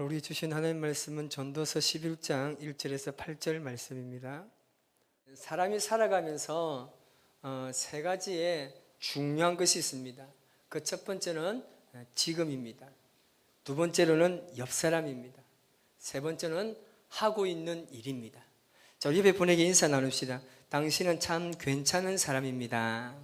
우리 주신 하나님 말씀은 전도서 11장 1절에서 8절 말씀입니다. 사람이 살아가면서 세 가지의 중요한 것이 있습니다. 그 첫 번째는 지금입니다. 두 번째로는 옆 사람입니다. 세 번째는 하고 있는 일입니다. 자, 우리 옆에 분에게 인사 나눕시다. 당신은 참 괜찮은 사람입니다.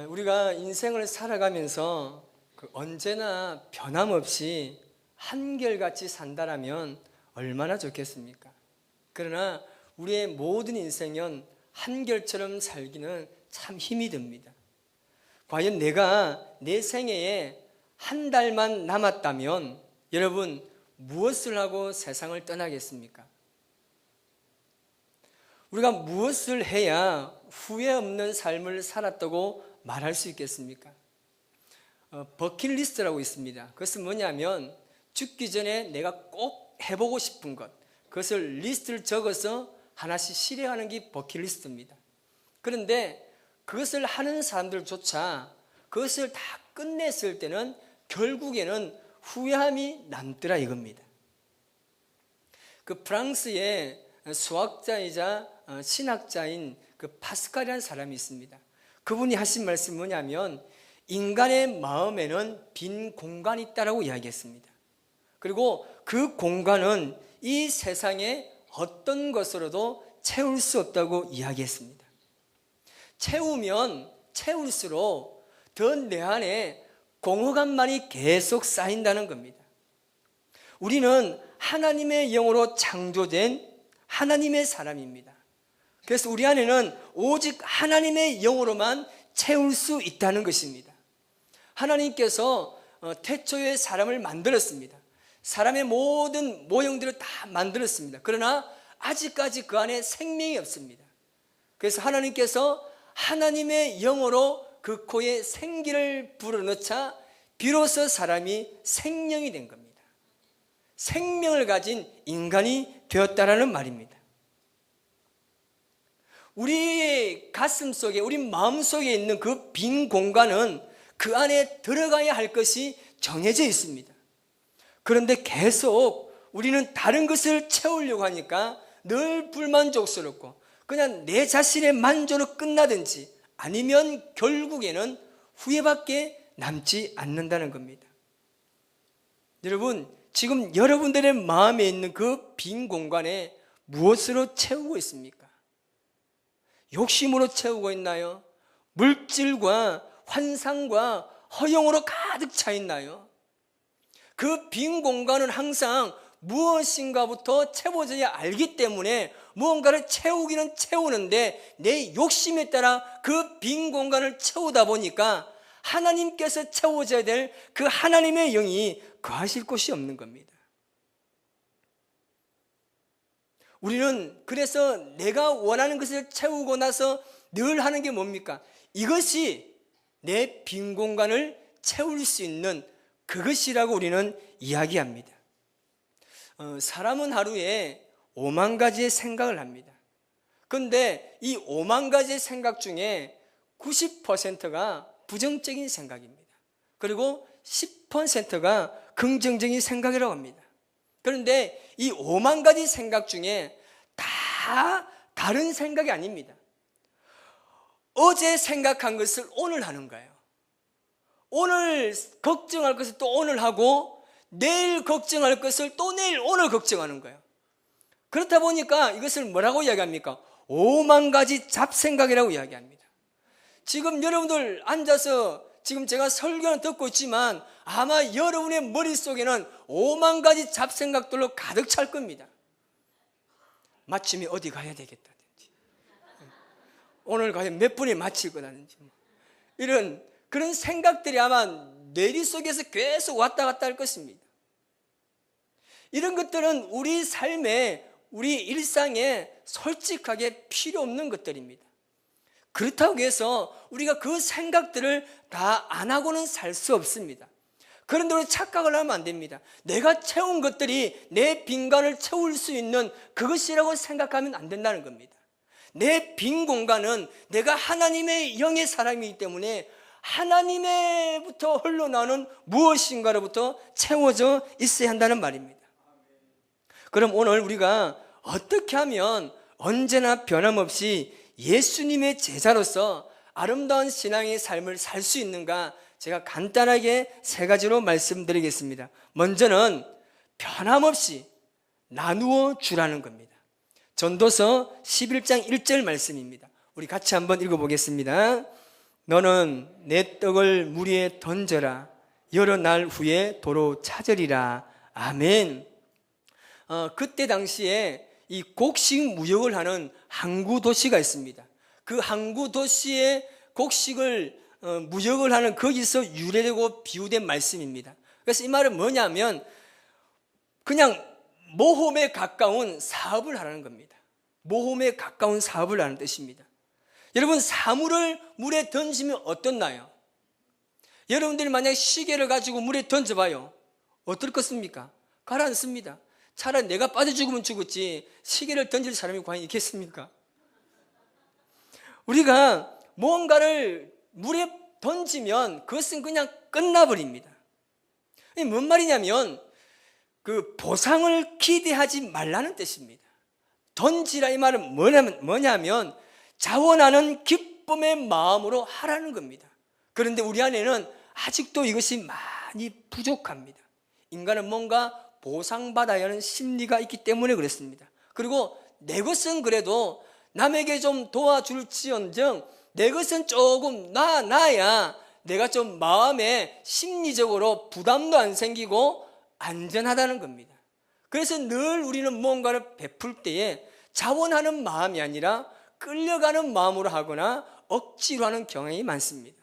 우리가 인생을 살아가면서 언제나 변함없이 한결같이 산다라면 얼마나 좋겠습니까? 그러나 우리의 모든 인생은 한결처럼 살기는 참 힘이 듭니다. 과연 내가 내 생애에 한 달만 남았다면 여러분 무엇을 하고 세상을 떠나겠습니까? 우리가 무엇을 해야 후회 없는 삶을 살았다고 말할 수 있겠습니까? 버킷리스트라고 있습니다. 그것은 뭐냐면 죽기 전에 내가 꼭 해보고 싶은 것, 그것을 리스트를 적어서 하나씩 실행하는 게 버킷리스트입니다. 그런데 그것을 하는 사람들조차 그것을 다 끝냈을 때는 결국에는 후회함이 남더라 이겁니다. 그 프랑스의 수학자이자 신학자인 그 파스칼이라는 사람이 있습니다. 그분이 하신 말씀이 뭐냐면 인간의 마음에는 빈 공간이 있다라고 이야기했습니다. 그리고 그 공간은 이 세상의 어떤 것으로도 채울 수 없다고 이야기했습니다. 채우면 채울수록 더 내 안에 공허감만이 계속 쌓인다는 겁니다. 우리는 하나님의 영으로 창조된 하나님의 사람입니다. 그래서 우리 안에는 오직 하나님의 영으로만 채울 수 있다는 것입니다. 하나님께서 태초에 사람을 만들었습니다. 사람의 모든 모형들을 다 만들었습니다. 그러나 아직까지 그 안에 생명이 없습니다. 그래서 하나님께서 하나님의 영으로 그 코에 생기를 불어넣자 비로소 사람이 생명이 된 겁니다. 생명을 가진 인간이 되었다라는 말입니다. 우리 가슴 속에, 우리 마음 속에 있는 그 빈 공간은 그 안에 들어가야 할 것이 정해져 있습니다. 그런데 계속 우리는 다른 것을 채우려고 하니까 늘 불만족스럽고 그냥 내 자신의 만족으로 끝나든지 아니면 결국에는 후회밖에 남지 않는다는 겁니다. 여러분, 지금 여러분들의 마음에 있는 그 빈 공간에 무엇으로 채우고 있습니까? 욕심으로 채우고 있나요? 물질과 환상과 허영으로 가득 차 있나요? 그 빈 공간은 항상 무엇인가부터 채워져야 알기 때문에 무언가를 채우기는 채우는데 내 욕심에 따라 그 빈 공간을 채우다 보니까 하나님께서 채워져야 될 그 하나님의 영이 거하실 곳이 없는 겁니다. 우리는 그래서 내가 원하는 것을 채우고 나서 늘 하는 게 뭡니까? 이것이 내 빈 공간을 채울 수 있는 그것이라고 우리는 이야기합니다. 사람은 하루에 5만 가지의 생각을 합니다. 그런데 이 5만 가지의 생각 중에 90%가 부정적인 생각입니다. 그리고 10%가 긍정적인 생각이라고 합니다. 그런데 이 5만 가지 생각 중에 다 다른 생각이 아닙니다. 어제 생각한 것을 오늘 하는 거예요. 오늘 걱정할 것을 또 오늘 하고 내일 걱정할 것을 또 내일 오늘 걱정하는 거예요. 그렇다 보니까 이것을 뭐라고 이야기합니까? 5만 가지 잡생각이라고 이야기합니다. 지금 여러분들 앉아서 지금 제가 설교는 듣고 있지만 아마 여러분의 머릿속에는 5만 가지 잡생각들로 가득 찰 겁니다. 마침이 어디 가야 되겠다든지 오늘 과연 몇 분에 마칠 거라든지 이런 그런 생각들이 아마 뇌리 속에서 계속 왔다 갔다 할 것입니다. 이런 것들은 우리 삶에 우리 일상에 솔직하게 필요 없는 것들입니다. 그렇다고 해서 우리가 그 생각들을 다 안 하고는 살 수 없습니다. 그런데 우리 착각을 하면 안 됩니다. 내가 채운 것들이 내 빈간을 채울 수 있는 그것이라고 생각하면 안 된다는 겁니다. 내 빈 공간은 내가 하나님의 영의 사람이기 때문에 하나님의부터 흘러나오는 무엇인가로부터 채워져 있어야 한다는 말입니다. 그럼 오늘 우리가 어떻게 하면 언제나 변함없이 예수님의 제자로서 아름다운 신앙의 삶을 살 수 있는가, 제가 간단하게 세 가지로 말씀드리겠습니다. 먼저는 변함없이 나누어 주라는 겁니다. 전도서 11장 1절 말씀입니다. 우리 같이 한번 읽어보겠습니다. 너는 내 떡을 물 위에 던져라. 여러 날 후에 도로 찾으리라. 아멘. 그때 당시에 이 곡식 무역을 하는 항구 도시가 있습니다. 그 항구 도시의 곡식을 무역을 하는 거기서 유래되고 비유된 말씀입니다. 그래서 이 말은 뭐냐면 그냥 모험에 가까운 사업을 하라는 겁니다. 모험에 가까운 사업을 하는 뜻입니다. 여러분, 사물을 물에 던지면 어떻나요? 여러분들이 만약 시계를 가지고 물에 던져봐요. 어떨 것입니까? 가라앉습니다. 차라리 내가 빠져 죽으면 죽었지 시계를 던질 사람이 과연 있겠습니까? 우리가 무언가를 물에 던지면 그것은 그냥 끝나버립니다. 이게 뭔 말이냐면 그 보상을 기대하지 말라는 뜻입니다. 던지라 이 말은 뭐냐면 자원하는 기쁨의 마음으로 하라는 겁니다. 그런데 우리 안에는 아직도 이것이 많이 부족합니다. 인간은 뭔가 보상받아야 하는 심리가 있기 때문에 그렇습니다. 그리고 내 것은 그래도 남에게 좀 도와줄지언정 내 것은 조금 놔야 내가 좀 마음에 심리적으로 부담도 안 생기고 안전하다는 겁니다. 그래서 늘 우리는 무언가를 베풀 때에 자원하는 마음이 아니라 끌려가는 마음으로 하거나 억지로 하는 경향이 많습니다.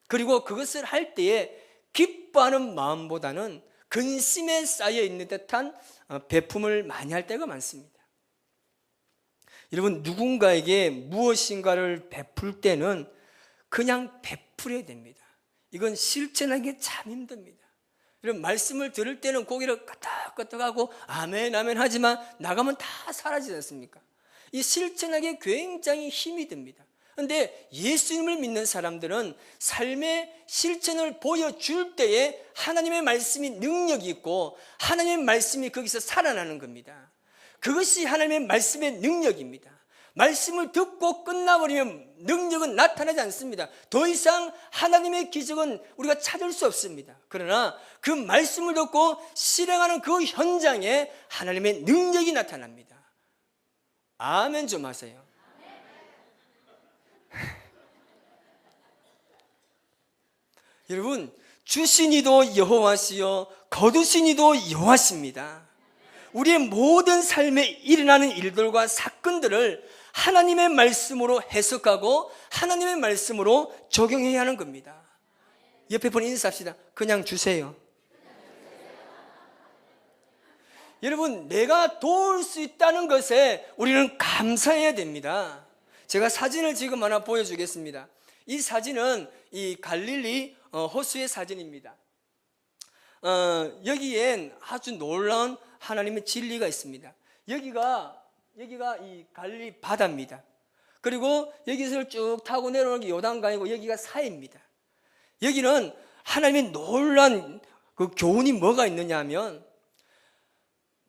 그리고 그것을 할 때에 기뻐하는 마음보다는 근심에 쌓여 있는 듯한 베품을 많이 할 때가 많습니다. 여러분, 누군가에게 무엇인가를 베풀 때는 그냥 베풀어야 됩니다. 이건 실천하기 참 힘듭니다. 여러분, 말씀을 들을 때는 고개를 끄덕끄덕하고 아멘 아멘 하지만 나가면 다 사라지지 않습니까? 이 실천하기에 굉장히 힘이 듭니다. 그런데 예수님을 믿는 사람들은 삶의 실천을 보여줄 때에 하나님의 말씀이 능력이 있고 하나님의 말씀이 거기서 살아나는 겁니다. 그것이 하나님의 말씀의 능력입니다. 말씀을 듣고 끝나버리면 능력은 나타나지 않습니다. 더 이상 하나님의 기적은 우리가 찾을 수 없습니다. 그러나 그 말씀을 듣고 실행하는 그 현장에 하나님의 능력이 나타납니다. 아멘 좀 하세요. 여러분, 주신 이도 여호와시요 거두신 이도 여호와십니다. 우리의 모든 삶에 일어나는 일들과 사건들을 하나님의 말씀으로 해석하고 하나님의 말씀으로 적용해야 하는 겁니다. 옆에 분 인사합시다. 그냥 주세요. 여러분, 내가 도울 수 있다는 것에 우리는 감사해야 됩니다. 제가 사진을 지금 하나 보여주겠습니다. 이 사진은 이 갈릴리 호수의 사진입니다. 여기엔 아주 놀라운 하나님의 진리가 있습니다. 여기가 이 갈릴리 바다입니다. 그리고 여기서 쭉 타고 내려오는 게 요단강이고 여기가 사해입니다. 여기는 하나님의 놀라운 그 교훈이 뭐가 있느냐 하면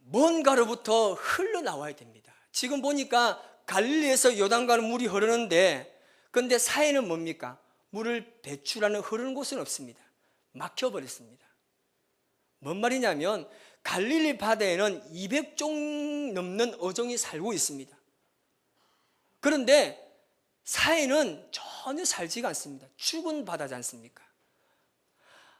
뭔가로부터 흘러나와야 됩니다. 지금 보니까 갈릴리에서 요단강은 물이 흐르는데 그런데 사해는 뭡니까? 물을 배출하는 흐르는 곳은 없습니다. 막혀버렸습니다. 뭔 말이냐면 갈릴리 바다에는 200종 넘는 어종이 살고 있습니다. 그런데 사해는 전혀 살지가 않습니다. 죽은 바다지 않습니까?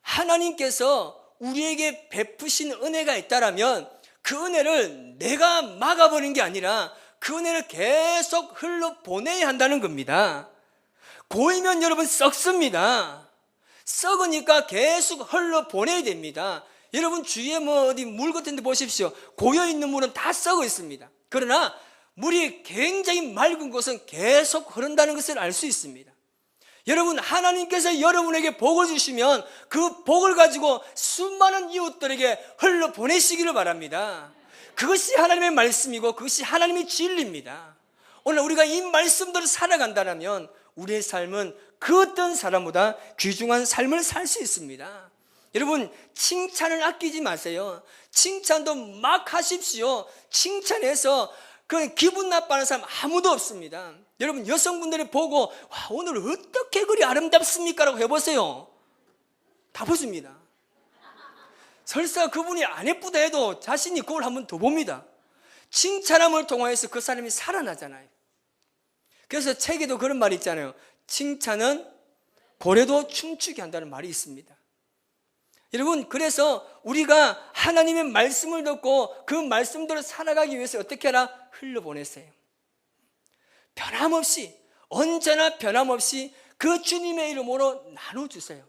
하나님께서 우리에게 베푸신 은혜가 있다라면 그 은혜를 내가 막아버린 게 아니라 그 은혜를 계속 흘러보내야 한다는 겁니다. 고이면 여러분 썩습니다. 썩으니까 계속 흘러보내야 됩니다. 여러분 주위에 어디 물 같은 데 보십시오. 고여있는 물은 다 썩어 있습니다. 그러나 물이 굉장히 맑은 곳은 계속 흐른다는 것을 알 수 있습니다. 여러분, 하나님께서 여러분에게 복을 주시면 그 복을 가지고 수많은 이웃들에게 흘러보내시기를 바랍니다. 그것이 하나님의 말씀이고 그것이 하나님의 진리입니다. 오늘 우리가 이 말씀대로 살아간다면 우리의 삶은 그 어떤 사람보다 귀중한 삶을 살 수 있습니다. 여러분, 칭찬을 아끼지 마세요. 칭찬도 막 하십시오. 칭찬해서 그 기분 나빠하는 사람 아무도 없습니다. 여러분, 여성분들이 보고 와, 오늘 어떻게 그리 아름답습니까? 라고 해보세요. 다 보십니다. 설사 그분이 안 예쁘다 해도 자신이 그걸 한번 더 봅니다. 칭찬함을 통하여서 그 사람이 살아나잖아요. 그래서 책에도 그런 말이 있잖아요. 칭찬은 고래도 춤추게 한다는 말이 있습니다. 여러분, 그래서 우리가 하나님의 말씀을 듣고 그 말씀대로 살아가기 위해서 어떻게 하라? 흘려보냈어요. 변함없이, 언제나 변함없이 그 주님의 이름으로 나눠주세요.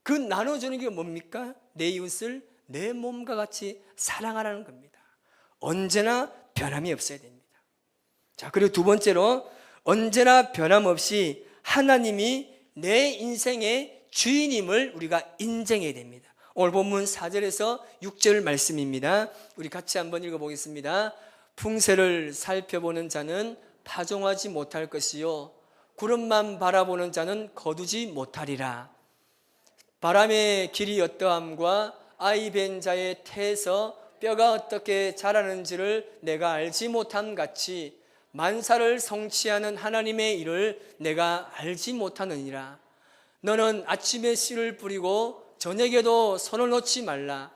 그 나눠주는 게 뭡니까? 내 이웃을 내 몸과 같이 사랑하라는 겁니다. 언제나 변함이 없어야 됩니다. 자, 그리고 두 번째로, 언제나 변함없이 하나님이 내 인생의 주인임을 우리가 인정해야 됩니다. 오늘 본문 4절에서 6절 말씀입니다. 우리 같이 한번 읽어보겠습니다. 풍세를 살펴보는 자는 파종하지 못할 것이요 구름만 바라보는 자는 거두지 못하리라. 바람의 길이 어떠함과 아이 벤 자의 태에서 뼈가 어떻게 자라는지를 내가 알지 못함 같이 만사를 성취하는 하나님의 일을 내가 알지 못하느니라. 너는 아침에 씨를 뿌리고 저녁에도 손을 놓지 말라.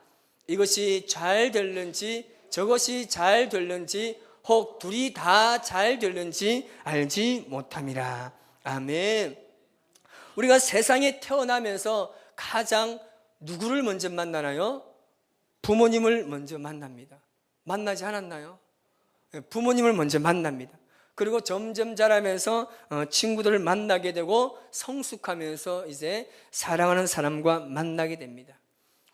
이것이 잘 될는지 저것이 잘 될는지 혹 둘이 다 잘 될는지 알지 못함이라. 아멘. 우리가 세상에 태어나면서 가장 누구를 먼저 만나나요? 부모님을 먼저 만납니다. 만나지 않았나요? 부모님을 먼저 만납니다. 그리고 점점 자라면서 친구들을 만나게 되고 성숙하면서 이제 사랑하는 사람과 만나게 됩니다.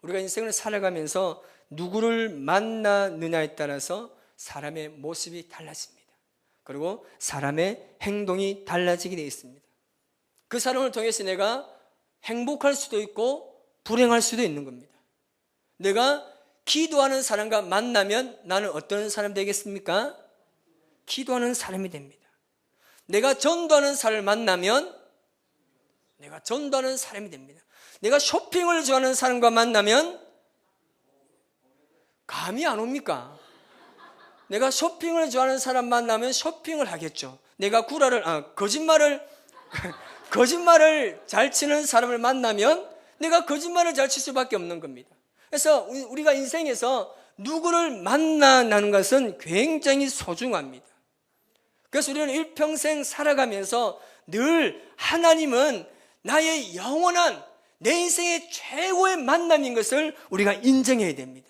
우리가 인생을 살아가면서 누구를 만나느냐에 따라서 사람의 모습이 달라집니다. 그리고 사람의 행동이 달라지게 되어 있습니다. 그 사람을 통해서 내가 행복할 수도 있고 불행할 수도 있는 겁니다. 내가 기도하는 사람과 만나면 나는 어떤 사람 되겠습니까? 기도하는 사람이 됩니다. 내가 전도하는 사람을 만나면 내가 전도하는 사람이 됩니다. 내가 쇼핑을 좋아하는 사람과 만나면 감이 안 옵니까? 내가 쇼핑을 좋아하는 사람 만나면 쇼핑을 하겠죠. 내가 거짓말을 잘 치는 사람을 만나면 내가 거짓말을 잘 칠 수밖에 없는 겁니다. 그래서 우리가 인생에서 누구를 만나는 것은 굉장히 소중합니다. 그래서 우리는 일평생 살아가면서 늘 하나님은 나의 영원한 내 인생의 최고의 만남인 것을 우리가 인정해야 됩니다.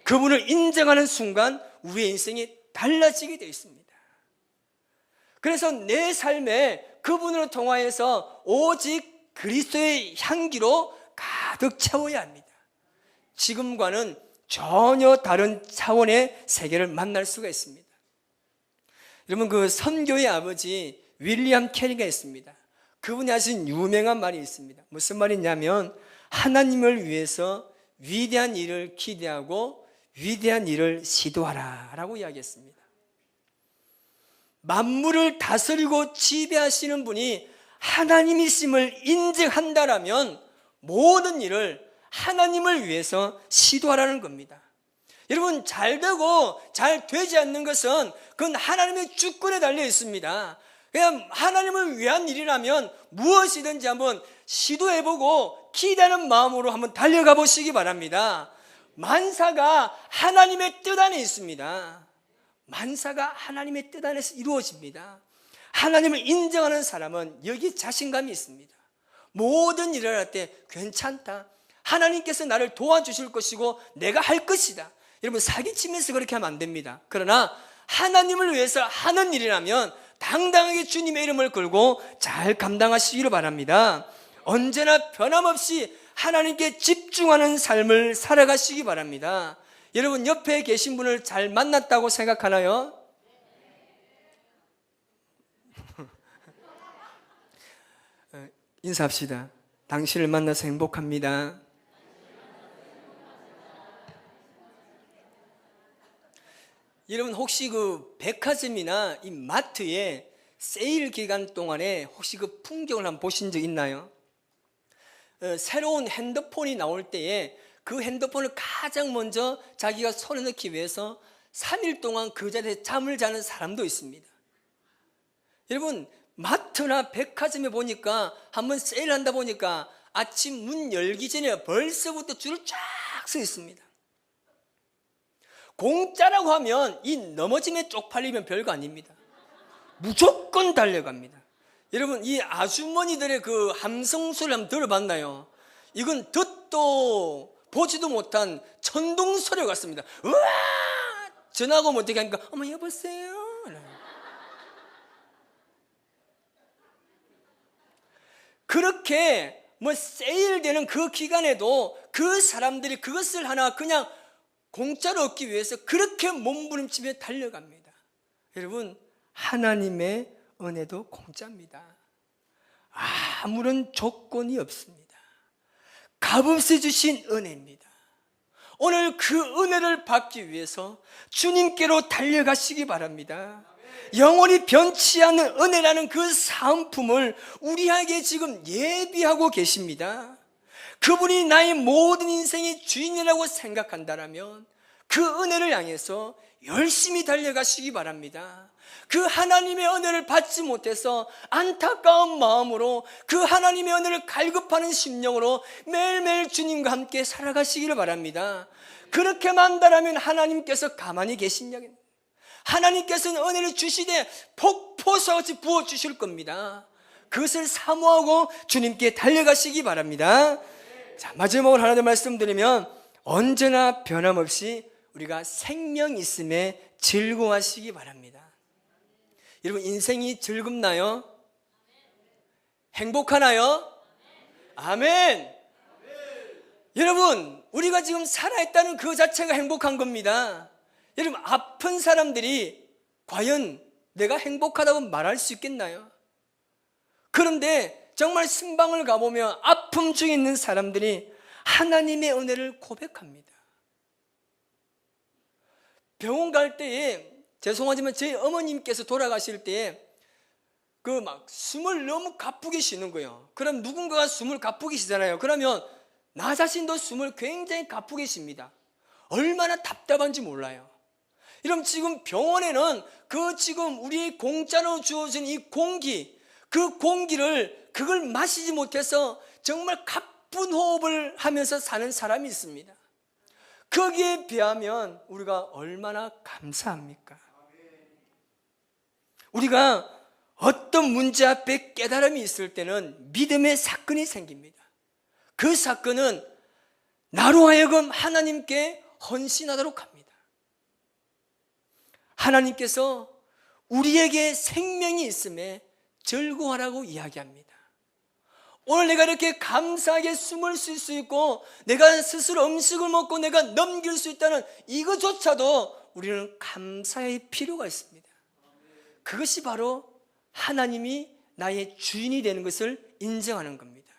그분을 인정하는 순간 우리의 인생이 달라지게 되어 있습니다. 그래서 내 삶에 그분을 통하여서 오직 그리스도의 향기로 가득 채워야 합니다. 지금과는 전혀 다른 차원의 세계를 만날 수가 있습니다. 여러분, 그 선교의 아버지 윌리엄 캐리가 있습니다. 그분이 하신 유명한 말이 있습니다. 무슨 말이냐면 하나님을 위해서 위대한 일을 기대하고 위대한 일을 시도하라 라고 이야기했습니다. 만물을 다스리고 지배하시는 분이 하나님이심을 인정한다라면 모든 일을 하나님을 위해서 시도하라는 겁니다. 여러분, 잘 되고 잘 되지 않는 것은 그건 하나님의 주권에 달려 있습니다. 그냥 하나님을 위한 일이라면 무엇이든지 한번 시도해보고 기대하는 마음으로 한번 달려가 보시기 바랍니다. 만사가 하나님의 뜻 안에 있습니다. 만사가 하나님의 뜻 안에서 이루어집니다. 하나님을 인정하는 사람은 여기 자신감이 있습니다. 모든 일을 할 때 괜찮다. 하나님께서 나를 도와주실 것이고 내가 할 것이다. 여러분, 사기치면서 그렇게 하면 안 됩니다. 그러나 하나님을 위해서 하는 일이라면 당당하게 주님의 이름을 걸고 잘 감당하시기를 바랍니다. 언제나 변함없이 하나님께 집중하는 삶을 살아가시기 바랍니다. 여러분, 옆에 계신 분을 잘 만났다고 생각하나요? 인사합시다. 당신을 만나서 행복합니다. 여러분, 혹시 그 백화점이나 이 마트에 세일 기간 동안에 혹시 그 풍경을 한번 보신 적 있나요? 새로운 핸드폰이 나올 때에 그 핸드폰을 가장 먼저 자기가 손에 넣기 위해서 3일 동안 그 자리에 잠을 자는 사람도 있습니다. 여러분, 마트나 백화점에 보니까 한번 세일한다 보니까 아침 문 열기 전에 벌써부터 줄을 쫙 서 있습니다. 공짜라고 하면 이 넘어짐에 쪽팔리면 별거 아닙니다. 무조건 달려갑니다. 여러분, 이 아주머니들의 그 함성 소리 한번 들어봤나요? 이건 듣도 보지도 못한 천둥 소리 같습니다. 우와! 전화가 오면 어떻게 하니까, 어머 여보세요? 그렇게 뭐 세일되는 그 기간에도 그 사람들이 그것을 하나 그냥 공짜로 얻기 위해서 그렇게 몸부림치며 달려갑니다. 여러분, 하나님의 은혜도 공짜입니다. 아무런 조건이 없습니다. 값없이 주신 은혜입니다. 오늘 그 은혜를 받기 위해서 주님께로 달려가시기 바랍니다. 영원히 변치 않는 은혜라는 그 사은품을 우리에게 지금 예비하고 계십니다. 그분이 나의 모든 인생의 주인이라고 생각한다면 그 은혜를 향해서 열심히 달려가시기 바랍니다. 그 하나님의 은혜를 받지 못해서 안타까운 마음으로 그 하나님의 은혜를 갈급하는 심령으로 매일매일 주님과 함께 살아가시기를 바랍니다. 그렇게만 한다면 하나님께서 가만히 계시냐고, 하나님께서는 은혜를 주시되 폭포수같이 부어주실 겁니다. 그것을 사모하고 주님께 달려가시기 바랍니다. 자, 마지막으로 하나 더 말씀드리면, 언제나 변함없이 우리가 생명 있음에 즐거워하시기 바랍니다. 여러분, 인생이 즐겁나요? 행복하나요? 아멘. 여러분, 우리가 지금 살아있다는 그 자체가 행복한 겁니다. 여러분, 아픈 사람들이 과연 내가 행복하다고 말할 수 있겠나요? 그런데 정말 신방을 가보면 아픔 중에 있는 사람들이 하나님의 은혜를 고백합니다. 병원 갈 때에, 죄송하지만 저희 어머님께서 돌아가실 때에 그 막 숨을 너무 가쁘게 쉬는 거예요. 그럼 누군가가 숨을 가쁘게 쉬잖아요. 그러면 나 자신도 숨을 굉장히 가쁘게 쉽니다. 얼마나 답답한지 몰라요. 이럼 지금 병원에는 그 지금 우리 공짜로 주어진 이 공기, 그 공기를 그걸 마시지 못해서 정말 가쁜 호흡을 하면서 사는 사람이 있습니다. 거기에 비하면 우리가 얼마나 감사합니까? 우리가 어떤 문제 앞에 깨달음이 있을 때는 믿음의 사건이 생깁니다. 그 사건은 나로 하여금 하나님께 헌신하도록 합니다. 하나님께서 우리에게 생명이 있음에 즐거워하라고 이야기합니다. 오늘 내가 이렇게 감사하게 숨을 쉴 수 있고 내가 스스로 음식을 먹고 내가 넘길 수 있다는 이것조차도 우리는 감사의 필요가 있습니다. 그것이 바로 하나님이 나의 주인이 되는 것을 인정하는 겁니다.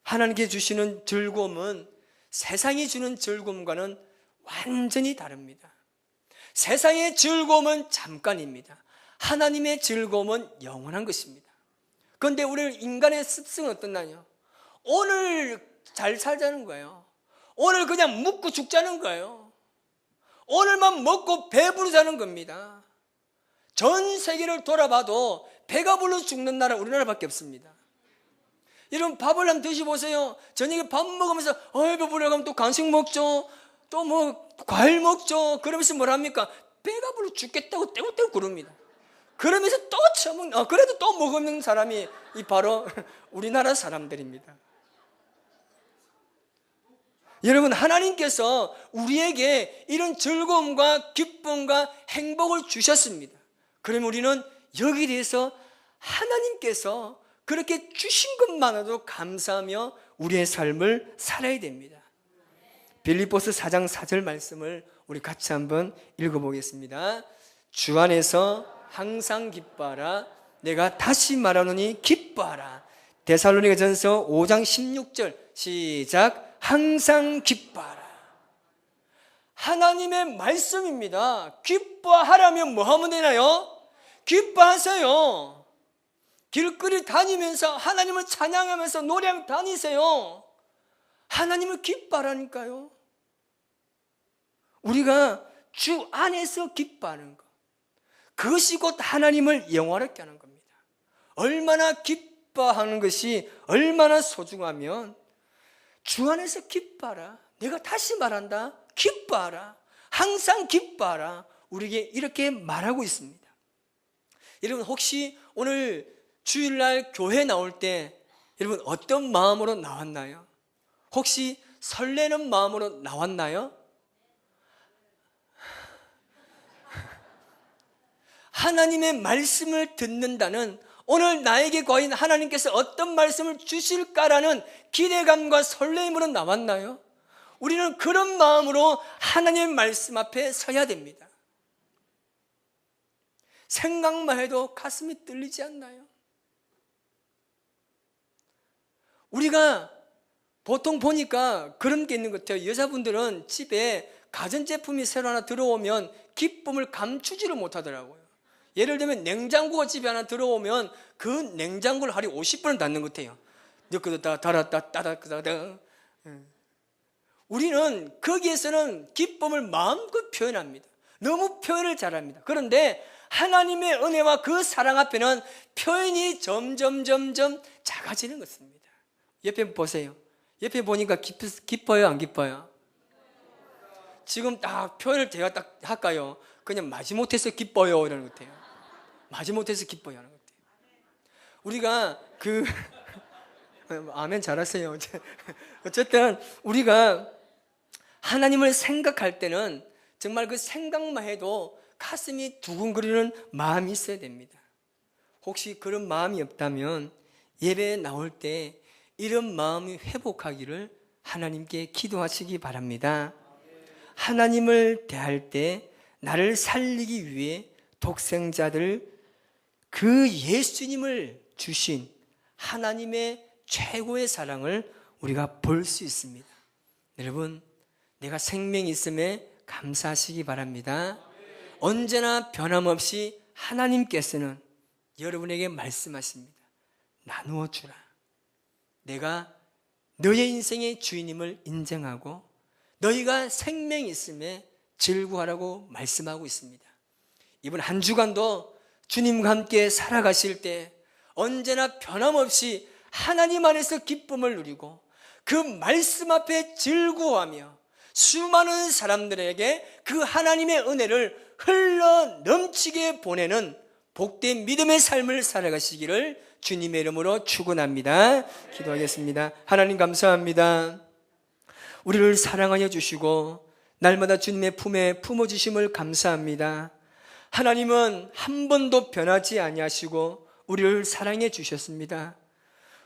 하나님께 주시는 즐거움은 세상이 주는 즐거움과는 완전히 다릅니다. 세상의 즐거움은 잠깐입니다. 하나님의 즐거움은 영원한 것입니다. 그런데 우리 인간의 습성은 어떻나요? 오늘 잘 살자는 거예요. 오늘 그냥 묵고 죽자는 거예요. 오늘만 먹고 배부르자는 겁니다. 전 세계를 돌아봐도 배가 불러 죽는 나라 우리나라밖에 없습니다. 여러분, 밥을 한번 드셔보세요. 저녁에 밥 먹으면서 배부르고 하면 또 간식 먹죠. 또 뭐 과일 먹죠. 그러면서 뭘 합니까? 배가 불러 죽겠다고 떼굴떼굴 구릅니다. 그러면서 또 처먹는, 그래도 또 먹는 사람이 이 바로 우리나라 사람들입니다. 여러분, 하나님께서 우리에게 이런 즐거움과 기쁨과 행복을 주셨습니다. 그럼 우리는 여기에 대해서 하나님께서 그렇게 주신 것만으로도 감사하며 우리의 삶을 살아야 됩니다. 빌립보서 4장 4절 말씀을 우리 같이 한번 읽어보겠습니다. 주 안에서 항상 기뻐하라. 내가 다시 말하노니 기뻐하라. 데살로니가전서 5장 16절 시작. 항상 기뻐하라. 하나님의 말씀입니다. 기뻐하라면 뭐 하면 되나요? 기뻐하세요. 길거리 다니면서 하나님을 찬양하면서 노래하며 다니세요. 하나님을 기뻐하라니까요. 우리가 주 안에서 기뻐하는 것, 그것이 곧 하나님을 영화롭게 하는 겁니다. 얼마나 기뻐하는 것이 얼마나 소중하면 주 안에서 기뻐하라. 내가 다시 말한다. 기뻐하라. 항상 기뻐하라. 우리에게 이렇게 말하고 있습니다. 여러분, 혹시 오늘 주일날 교회 나올 때 여러분 어떤 마음으로 나왔나요? 혹시 설레는 마음으로 나왔나요? 하나님의 말씀을 듣는다는, 오늘 나에게 과연 하나님께서 어떤 말씀을 주실까라는 기대감과 설렘으로 나왔나요? 우리는 그런 마음으로 하나님의 말씀 앞에 서야 됩니다. 생각만 해도 가슴이 떨리지 않나요? 우리가 보통 보니까 그런 게 있는 것 같아요. 여자분들은 집에 가전제품이 새로 하나 들어오면 기쁨을 감추지를 못하더라고요. 예를 들면 냉장고가 집에 하나 들어오면 그 냉장고를 하루에 50번은 닫는 것 같아요. 넣었다 닫았다 따닥따닥. 우리는 거기에서는 기쁨을 마음껏 표현합니다. 너무 표현을 잘합니다. 그런데 하나님의 은혜와 그 사랑 앞에는 표현이 점점 작아지는 것입니다. 옆에 보세요. 옆에 보니까 기뻐요, 안 기뻐요? 지금 딱 표현을 제가 딱 할까요? 그냥 마지못해서 기뻐요 이러는 것 같아요. 마지못해서 기뻐요 하는 것 같아요. 우리가 아멘 잘하세요. 어쨌든 우리가 하나님을 생각할 때는 정말 그 생각만 해도 가슴이 두근거리는 마음이 있어야 됩니다. 혹시 그런 마음이 없다면 예배에 나올 때 이런 마음이 회복하기를 하나님께 기도하시기 바랍니다. 하나님을 대할 때 나를 살리기 위해 독생자들, 그 예수님을 주신 하나님의 최고의 사랑을 우리가 볼 수 있습니다. 여러분, 내가 생명이 있음에 감사하시기 바랍니다. 언제나 변함없이 하나님께서는 여러분에게 말씀하십니다. 나누어 주라. 내가 너의 인생의 주인임을 인정하고 너희가 생명이 있음에 즐거워하라고 말씀하고 있습니다. 이번 한 주간도 주님과 함께 살아가실 때 언제나 변함없이 하나님 안에서 기쁨을 누리고 그 말씀 앞에 즐거워하며 수많은 사람들에게 그 하나님의 은혜를 흘러 넘치게 보내는 복된 믿음의 삶을 살아가시기를 주님의 이름으로 축원합니다. 기도하겠습니다. 하나님 감사합니다. 우리를 사랑하여 주시고 날마다 주님의 품에 품어주심을 감사합니다. 하나님은 한 번도 변하지 아니하시고 우리를 사랑해 주셨습니다.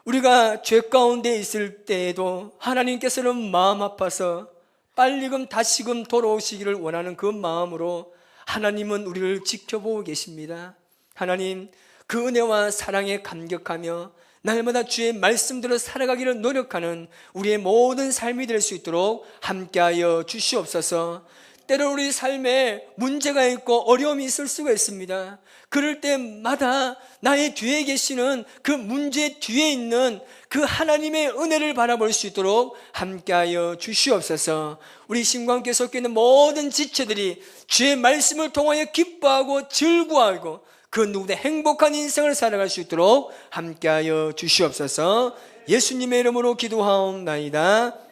우리가 죄 가운데 있을 때에도 하나님께서는 마음 아파서 빨리금 다시금 돌아오시기를 원하는 그 마음으로 하나님은 우리를 지켜보고 계십니다. 하나님, 그 은혜와 사랑에 감격하며 날마다 주의 말씀대로 살아가기를 노력하는 우리의 모든 삶이 될 수 있도록 함께하여 주시옵소서. 때로 우리 삶에 문제가 있고 어려움이 있을 수가 있습니다. 그럴 때마다 나의 뒤에 계시는 그 문제 뒤에 있는 그 하나님의 은혜를 바라볼 수 있도록 함께하여 주시옵소서. 우리 신광교회 속에 있는 모든 지체들이 주의 말씀을 통하여 기뻐하고 즐거워하고 그 누구도 행복한 인생을 살아갈 수 있도록 함께하여 주시옵소서. 예수님의 이름으로 기도하옵나이다.